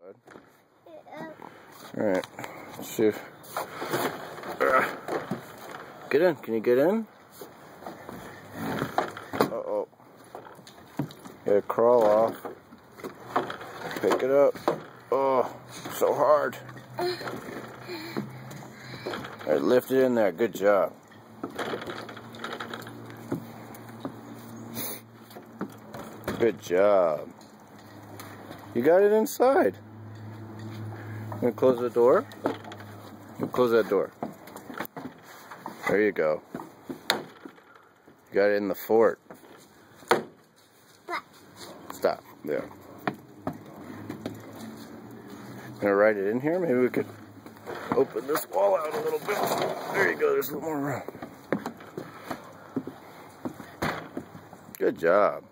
bud. Alright, let's see. Get in. Can you get in? Uh-oh. Gotta crawl off. Pick it up. Oh, so hard. Alright, lift it in there. Good job. Good job. You got it inside. You gonna close the door? You close that door. There you go. You got it in the fort. Stop. There. Gonna write it in here? Maybe we could open this wall out a little bit. There you go. There's a little more room. Good job.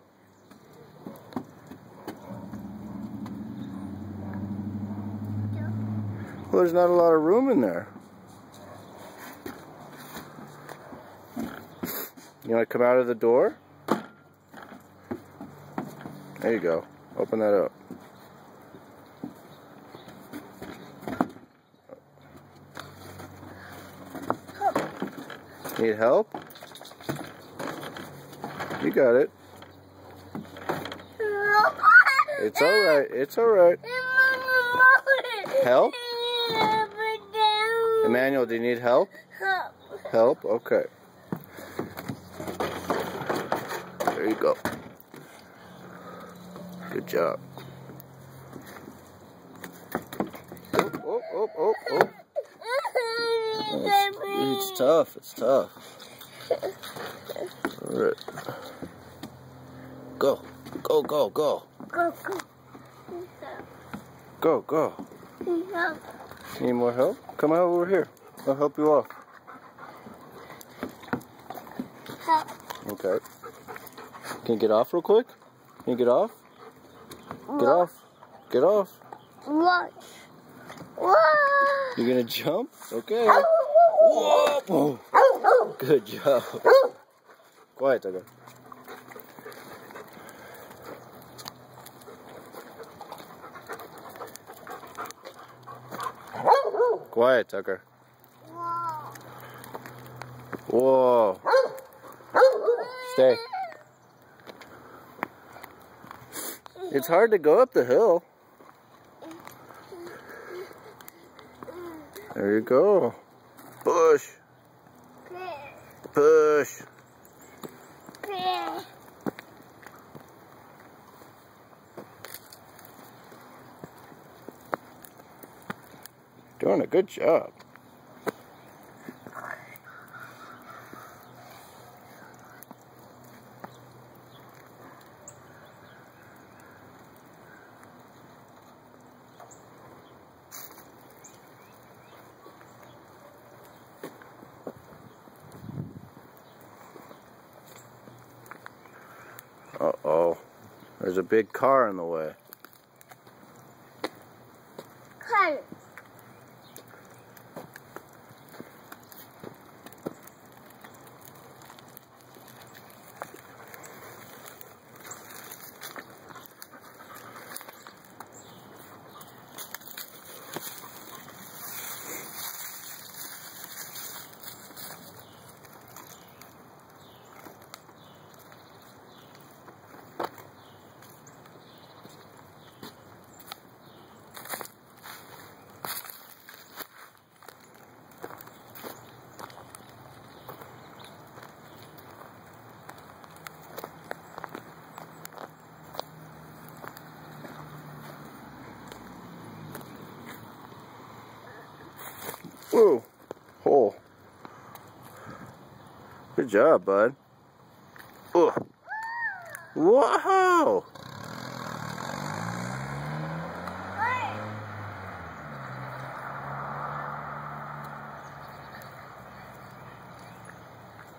Well, there's not a lot of room in there. You want to come out of the door? There you go. Open that up. Need help? You got it. It's alright. It's alright. Help? Emmanuel, do you need help? Help? Okay. There you go. Good job. Oh, oh, oh, oh, oh. It's tough. It's tough. All right. Go. Go, go, go. Go, go. Need more help? Come out over here. I'll help you off. Okay. Can you get off real quick? Can you get off? Get off. Get off. What? You gonna jump? Okay. Whoa. Good job. Quiet, Tucker. Quiet, Tucker. Whoa. Stay. It's hard to go up the hill. There you go. Push. Push. Doing a good job. Uh-oh. There's a big car in the way. Car. Whoa, hole. Good job, bud. Ugh. Whoa!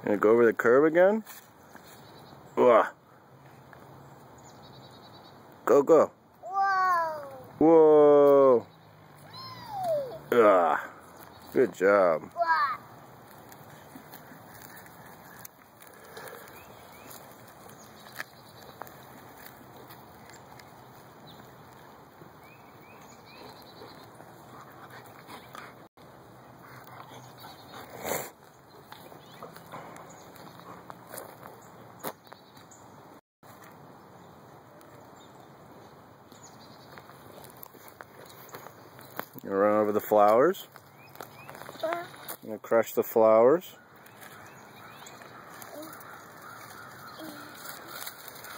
Gonna go over the curb again? Ugh. Go, go. Whoa. Whoa. Ugh. Good job. You run over the flowers. You gonna crush the flowers.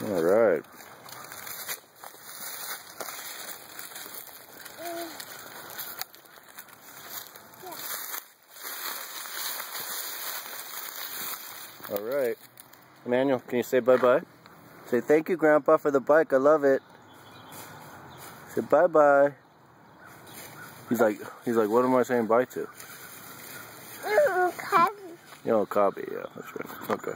All right. All right. Emmanuel, can you say bye-bye? Say thank you, Grandpa, for the bike. I love it. Say bye-bye. He's like, what am I saying bye to? Cubby. You know, Cobby, yeah, that's right. Okay.